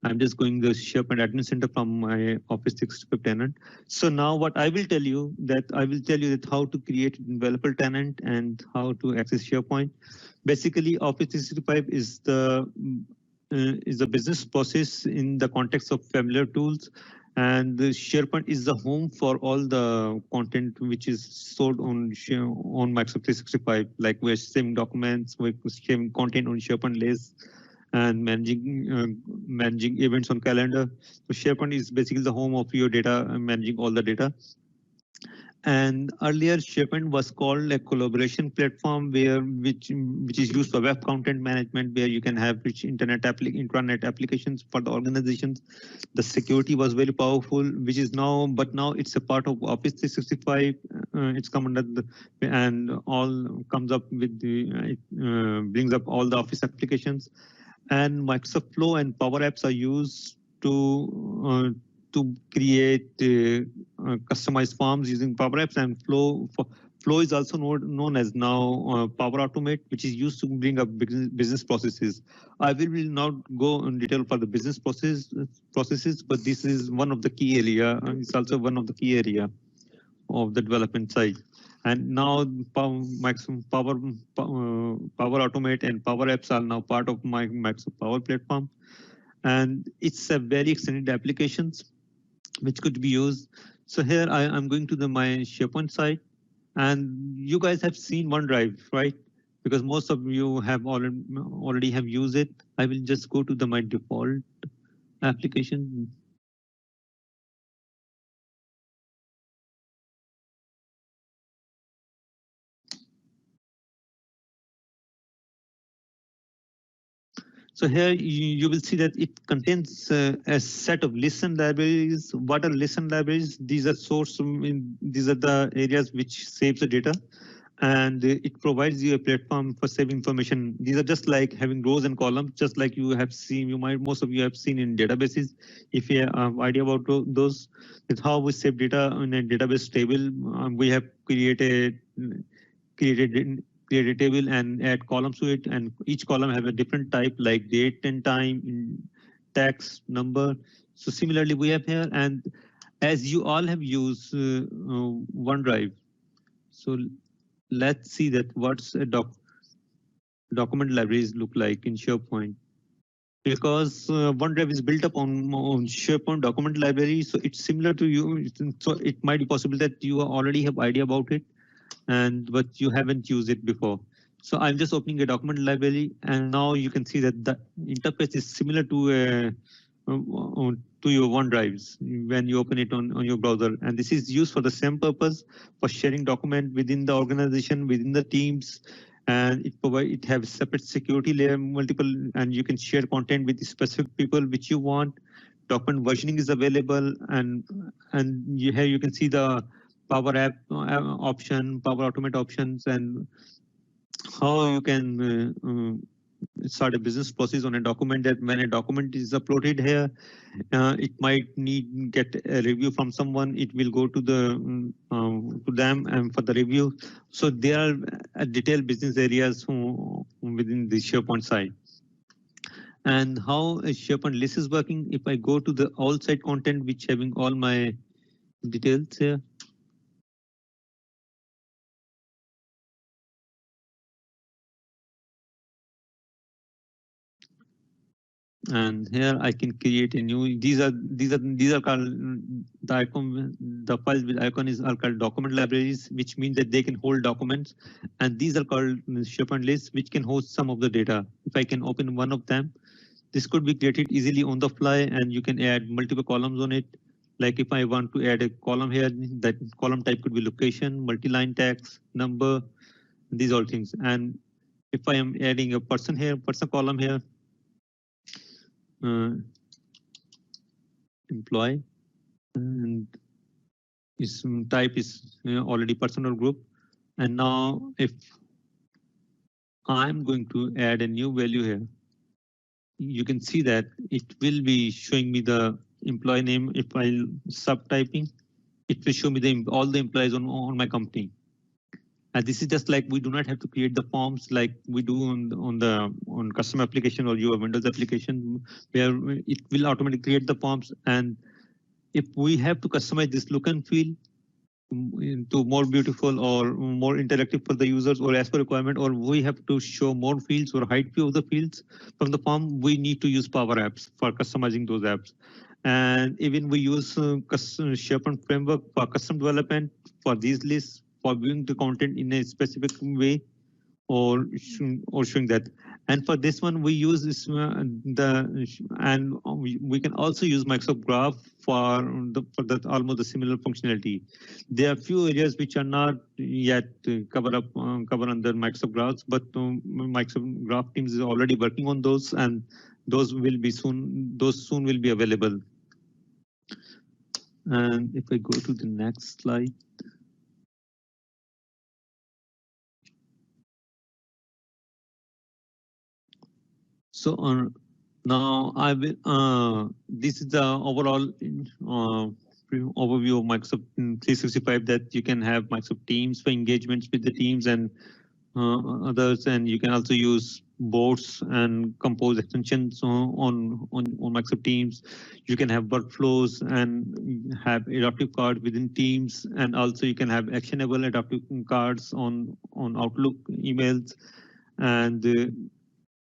I'm just going the SharePoint Admin Center from my Office 365 tenant. So now what I will tell you that how to create a developer tenant and how to access SharePoint. Basically, Office 365 is the business process in the context of familiar tools, and the SharePoint is the home for all the content which is stored on Microsoft 365. Like we're saving documents, we're saving content on SharePoint lists, and managing events on calendar. So SharePoint is basically the home of your data, managing all the data. And earlier SharePoint was called a collaboration platform which is used for web content management, where you can have rich intranet applications for the organizations. The security was very powerful, which is but now it's a part of Office 365. It's come under and all comes up with brings up all the Office applications. And Microsoft Flow and Power Apps are used to create customized forms using Power Apps, and Flow is also known as now Power Automate, which is used to bring up business processes. I will not go in detail for the business processes, but this is one of the key area. It's also one of the key area of the development side. And now Microsoft Power Automate and Power Apps are now part of my Microsoft Power Platform. And it's a very extended applications which could be used. So here I'm going to my SharePoint site, and you guys have seen OneDrive, right? Because most of you have already have used it. I will just go to my default application. So here you will see that it contains a set of listen libraries. What are listen libraries? These are these are the areas which saves the data, and it provides you a platform for saving information. These are just like having rows and columns, just like you have seen. Most of you have seen in databases. If you have idea about those, it's how we save data in a database table. We have created create a table and add columns to it, and each column have a different type like date and time, text, number. So similarly we have here, and as you all have used OneDrive, so let's see that what's a document libraries look like in SharePoint. Because OneDrive is built up on SharePoint document library, so it's similar to you. So it might be possible that you already have idea about it, but you haven't used it before. So I'm just opening a document library, and now you can see that the interface is similar to your OneDrives when you open it on your browser. And this is used for the same purpose, for sharing document within the organization, within the teams, and it has separate security layer, multiple, and you can share content with specific people which you want. Document versioning is available, and here you can see the Power App option, Power Automate options, and how you can start a business process on a document. That when a document is uploaded here, it might get a review from someone. It will go to to them and for the review. So there are detailed business areas within the SharePoint site. And how a SharePoint list is working. If I go to the all site content, which having all my details here. And here I can create a new. These are called the icon. The files with icon are called document libraries, which means that they can hold documents. And these are called SharePoint lists, which can host some of the data. If I can open one of them, this could be created easily on the fly, and you can add multiple columns on it. Like if I want to add a column here, that column type could be location, multi-line text, number. these all things. And if I am adding a person here, person column here, employee, and is type is already person or group. And now if I'm going to add a new value here, you can see that it will be showing me the employee name. If I subtyping, it will show me all the employees on my company. And this is just like we do not have to create the forms like we do on custom application or your Windows application, where it will automatically create the forms. And if we have to customize this look and feel into more beautiful or more interactive for the users or as per requirement, or we have to show more fields or hide few of the fields from the form, we need to use Power Apps for customizing those apps. And even we use SharePoint framework for custom development for these lists, for viewing the content in a specific way, or showing that. And for this one, we use this we can also use Microsoft Graph for that almost the similar functionality. There are few areas which are not yet cover under Microsoft Graphs, but Microsoft Graph teams is already working on those, and those will be soon. Those soon will be available. And if I go to the next slide. So now I will. This is the overall overview of Microsoft 365, that you can have Microsoft Teams for engagements with the teams and others, and you can also use boards and compose extensions on Microsoft Teams. You can have workflows and have adaptive cards within Teams, and also you can have actionable adaptive cards on Outlook emails, and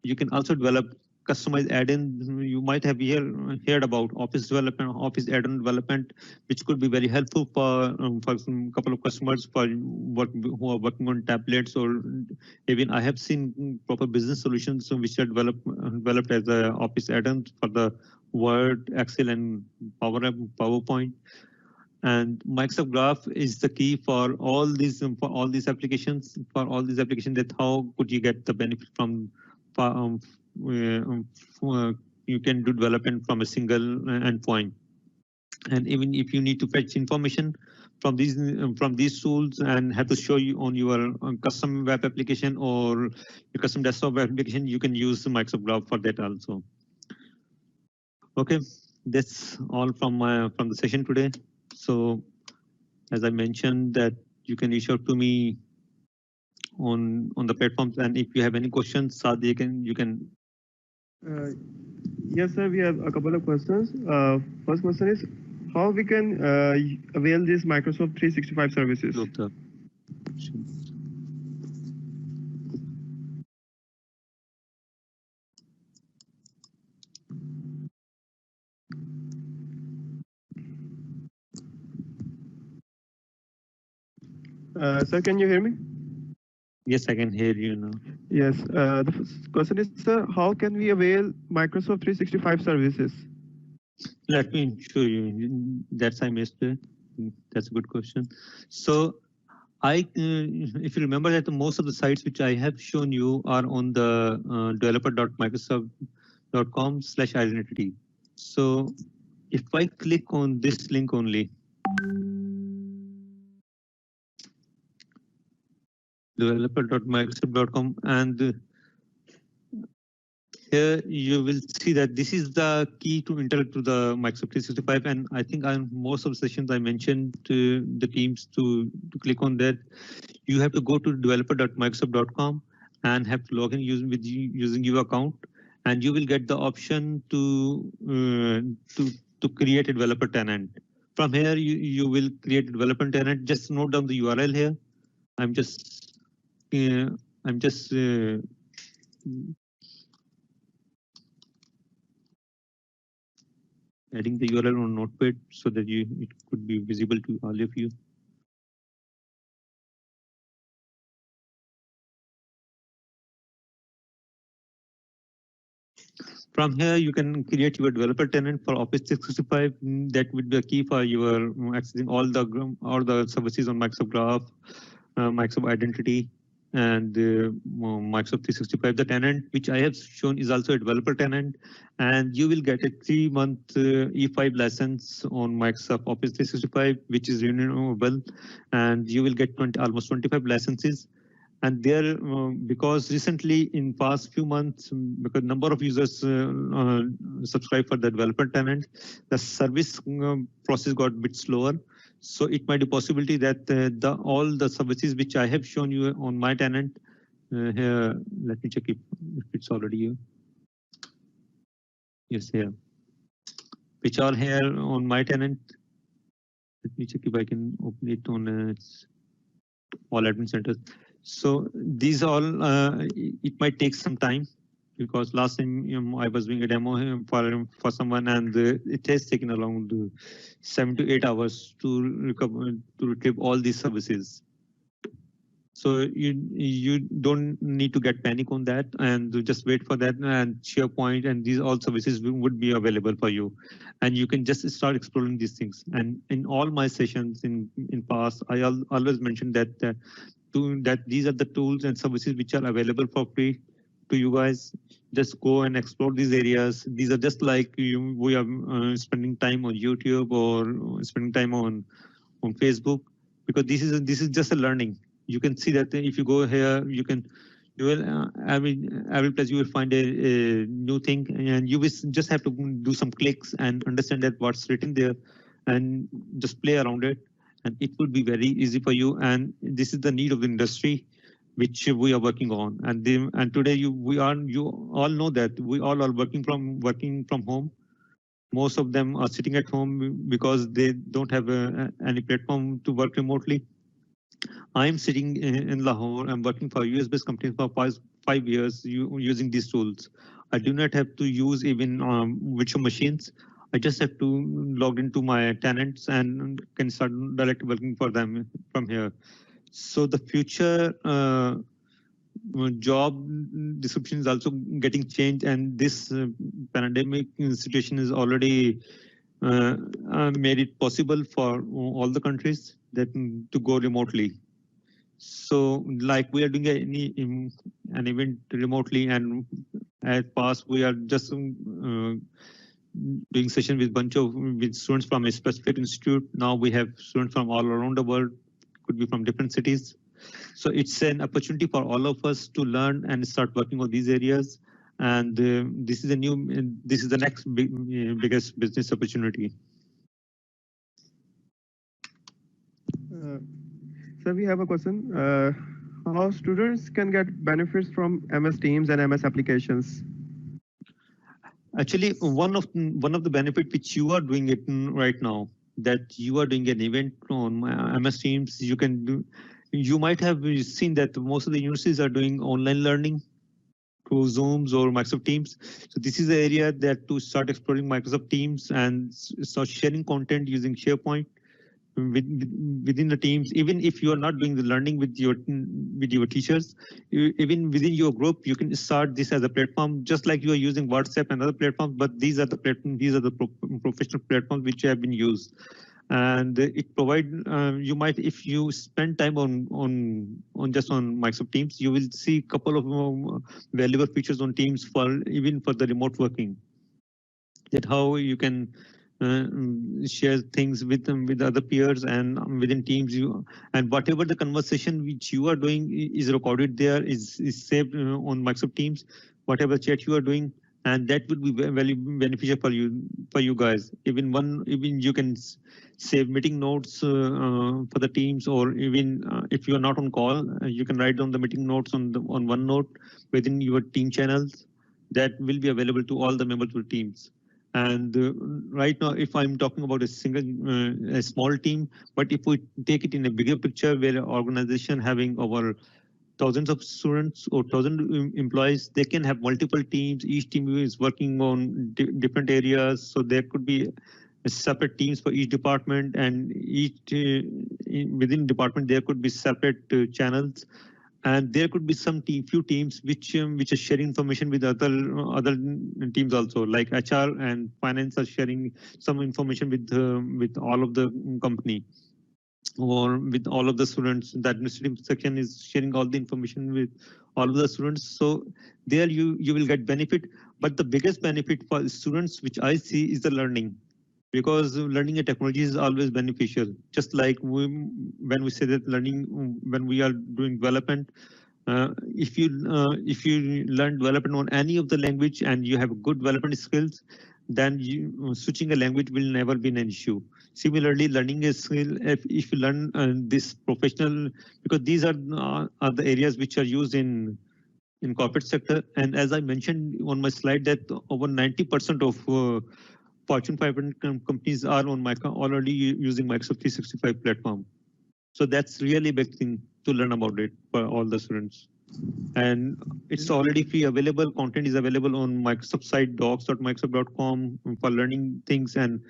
you can also develop customized add-ins. You might have heard about Office development, Office add-on development, which could be very helpful for some couple of customers who are working on tablets, or even I have seen proper business solutions which are developed as a Office add-on for the Word, Excel, and PowerPoint. And Microsoft Graph is the key for all these applications. That how could you get the benefit from you can do development from a single endpoint. And even if you need to fetch information from these tools and have to show you on your custom web application or your custom desktop application, you can use the Microsoft Graph for that also. Okay, that's all from the session today. So as I mentioned, that you can reach out to me on the platforms, and if you have any questions, Saad, you can. Yes, sir. We have a couple of questions. First question is how we can avail these Microsoft 365 services. Sir, can you hear me? Yes, I can hear you now. Yes. The first question is, sir, how can we avail Microsoft 365 services? Let me show you. That's I missed it. That's a good question. So if you remember that most of the sites which I have shown you are on the developer.microsoft.com/identity. So if I click on this link only, developer.microsoft.com, and here you will see that this is the key to interact to the Microsoft 365. And I think on most of the sessions I mentioned to the teams to click on that. You have to go to developer.microsoft.com and have to log in using your account, and you will get the option to create a developer tenant. From here, you will create a developer tenant. Just note down the URL here. I'm just adding the URL on Notepad so that it could be visible to all of you. From here, you can create your developer tenant for Office 365. That would be a key for your accessing all the services on Microsoft Graph, Microsoft Identity, and Microsoft 365. The tenant which I have shown is also a developer tenant, and you will get a 3-month E5 license on Microsoft Office 365, which is renewable, and you will get almost 25 licenses. And there, because recently in past few months, because number of users subscribe for the developer tenant, the service process got a bit slower. So it might be possibility that all the services which I have shown you on my tenant here, let me check if it's already here. Yes, here, which are here on my tenant. Let me check if I can open it on all admin centers. So these all, it might take some time, because last time I was doing a demo for someone, and it has taken around 7 to 8 hours to retrieve all these services. So you don't need to get panic on that, and just wait for that, and SharePoint and these all services would be available for you, and you can just start exploring these things. And in all my sessions in past, I always mention that that these are the tools and services which are available for free to you guys. Just go and explore these areas. These are just like we are spending time on YouTube or spending time on Facebook, because this is just a learning. You can see that if you go here, you will every place you will find a new thing, and you will just have to do some clicks and understand that what's written there, and just play around it, and it will be very easy for you. And this is the need of the industry which we are working on. And today you all know that we all are working from home. Most of them are sitting at home because they don't have any platform to work remotely. I'm sitting in Lahore. I'm working for a US-based company for 5 years using these tools. I do not have to use even virtual machines. I just have to log into my tenants and can start directly working for them from here. So the future job description is also getting changed, and this pandemic situation is already made it possible for all the countries that to go remotely. So like we are doing an event remotely, and at past we are just doing session with with students from a specific institute. Now we have students from all around the world, could be from different cities. So it's an opportunity for all of us to learn and start working on these areas. And this is the next biggest business opportunity. So we have a question. How students can get benefits from MS Teams and MS applications? Actually, one of the benefit which you are doing it right now, that you are doing an event on MS Teams, you can do. You might have seen that most of the universities are doing online learning through Zooms or Microsoft Teams. So this is the area that to start exploring Microsoft Teams and start sharing content using SharePoint within the teams. Even if you are not doing the learning with your teachers, even within your group, you can start this as a platform, just like you are using WhatsApp and other platforms. But these are the professional platforms which have been used. And it provide you might, if you spend time on just on Microsoft Teams, you will see a couple of valuable features on Teams for even for the remote working. That how you can share things with other peers and within teams, and whatever the conversation which you are doing is recorded there, is saved on Microsoft Teams, whatever chat you are doing, and that would be very beneficial for you guys. Even you can save meeting notes for the teams, or even if you are not on call, you can write down the meeting notes on OneNote within your team channels. That will be available to all the members of the teams. And right now, if I'm talking about a small team, but if we take it in a bigger picture, where an organization having over thousands of students or 1,000 employees, they can have multiple teams. Each team is working on different areas. So there could be separate teams for each department, and each within department, there could be separate channels. And there could be few teams which are sharing information with other teams also, like HR and finance are sharing some information with all of the company. or with all of the students. The administrative section is sharing all the information with all of the students. So there you will get benefit. But the biggest benefit for students, which I see, is the learning, because learning a technology is always beneficial. Just like when we say that learning, when we are doing development, if you learn development on any of the language and you have good development skills, then switching a language will never be an issue. Similarly, learning a skill, if you learn this professional, because these are the areas which are used in corporate sector. And as I mentioned on my slide, that over 90% of Fortune 500 companies are on already using Microsoft 365 platform. So that's really big thing to learn about it for all the students. And it's already free available. Content is available on Microsoft site, docs.microsoft.com for learning things, and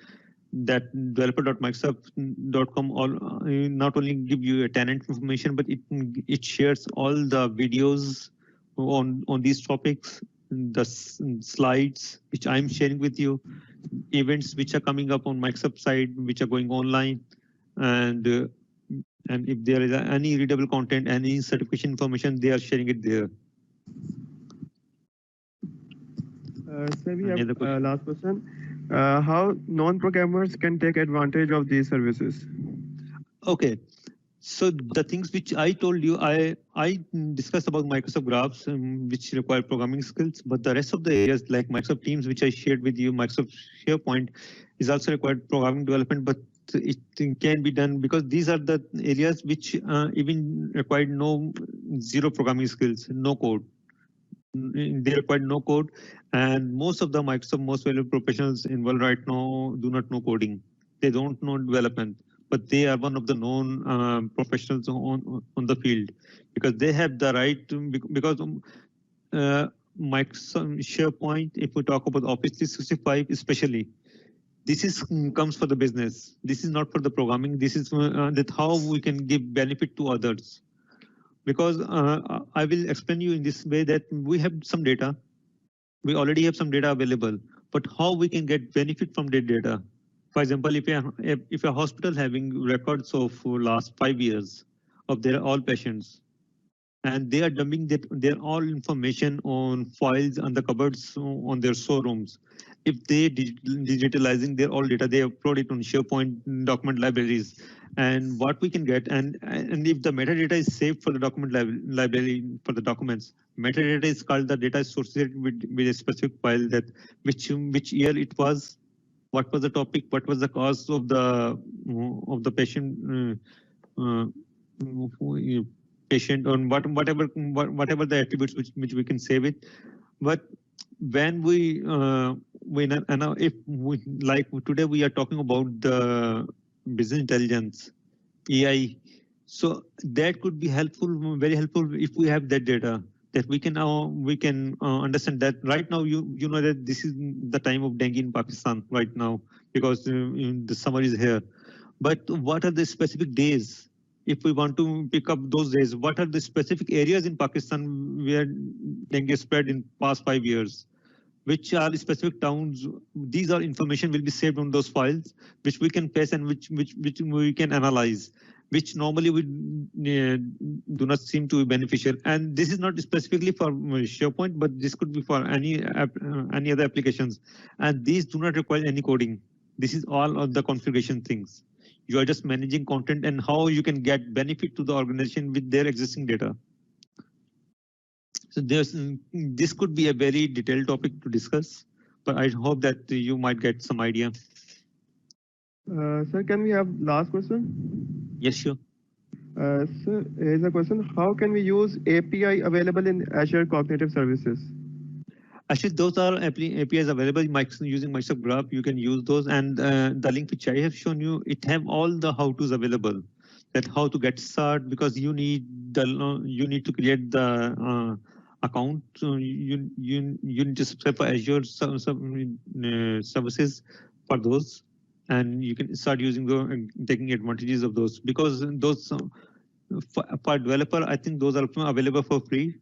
that developer.microsoft.com all not only give you a tenant information, but it shares all the videos on these topics, the slides which I'm sharing with you, events which are coming up on Microsoft site, which are going online, and and if there is any readable content, any certification information, they are sharing it there. Sir, we Any have other question? last question. How non-programmers can take advantage of these services? Okay. So the things which I told you, I discussed about Microsoft Graphs, which require programming skills, but the rest of the areas like Microsoft Teams, which I shared with you, Microsoft SharePoint is also required programming development, but it can be done because these are the areas which even require zero programming skills, no code. They require no code, and most of the Microsoft most valuable professionals involved right now do not know coding. They don't know development, but they are one of the known professionals on the field, because they have the right to, because Microsoft SharePoint, if we talk about Office 365 especially, this is comes for the business. This is not for the programming. This is that how we can give benefit to others. Because I will explain you in this way that we have some data, we already have some data available, but how we can get benefit from that data. For example, if a hospital having records of last 5 years of their all patients, and they are dumping their all information on files on the cupboards on their showrooms. If they digitalizing their all data, they upload it on SharePoint document libraries. And what we can get, and if the metadata is saved for the document library for the documents, metadata is called the data associated with a specific file, that which year it was, what was the topic, what was the cause of the patient. Patient on whatever the attributes which we can save it. But when if we, like today we are talking about the business intelligence, AI, so that could be helpful, very helpful, if we have that data, that we can understand that right now you know that this is the time of dengue in Pakistan right now, because the summer is here. But what are the specific days? If we want to pick up those days, what are the specific areas in Pakistan where dengue spread in past 5 years? Which are specific towns? These are information will be saved on those files, which we can paste and which we can analyze, which normally we do not seem to be beneficial. And this is not specifically for SharePoint, but this could be for any other applications. And these do not require any coding. This is all of the configuration things. You are just managing content and how you can get benefit to the organization with their existing data. So this could be a very detailed topic to discuss, but I hope that you might get some idea. Sir, can we have last question? Yes, sure. Sir, here's a question. How can we use API available in Azure Cognitive Services? Actually, those are APIs available using Microsoft Graph. You can use those, and the link which I have shown you, it have all the how-tos available. That how to get started, because you need to create the account. You need to subscribe for Azure services for those, and you can start using taking advantages of those, because those for developer, I think those are available for free,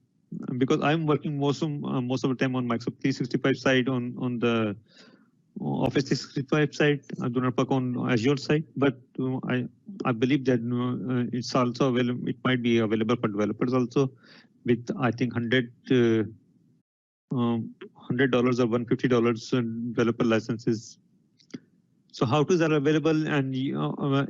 because I'm working most of the time on Microsoft 365 side on the Office 365 side. I do not work on Azure side, but I believe that it's also available. It might be available for developers also, with I think $100 or $150 developer licenses. So how to's are available, and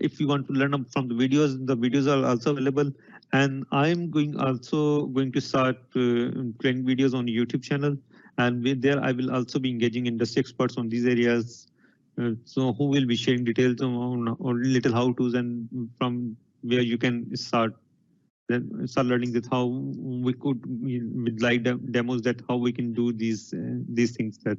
if you want to learn from the videos are also available. And I'm also going to start playing videos on YouTube channel, and with there I will also be engaging industry experts on these areas. So who will be sharing details on little how to's, and from where you can start learning that how we could with live demos that how we can do these things that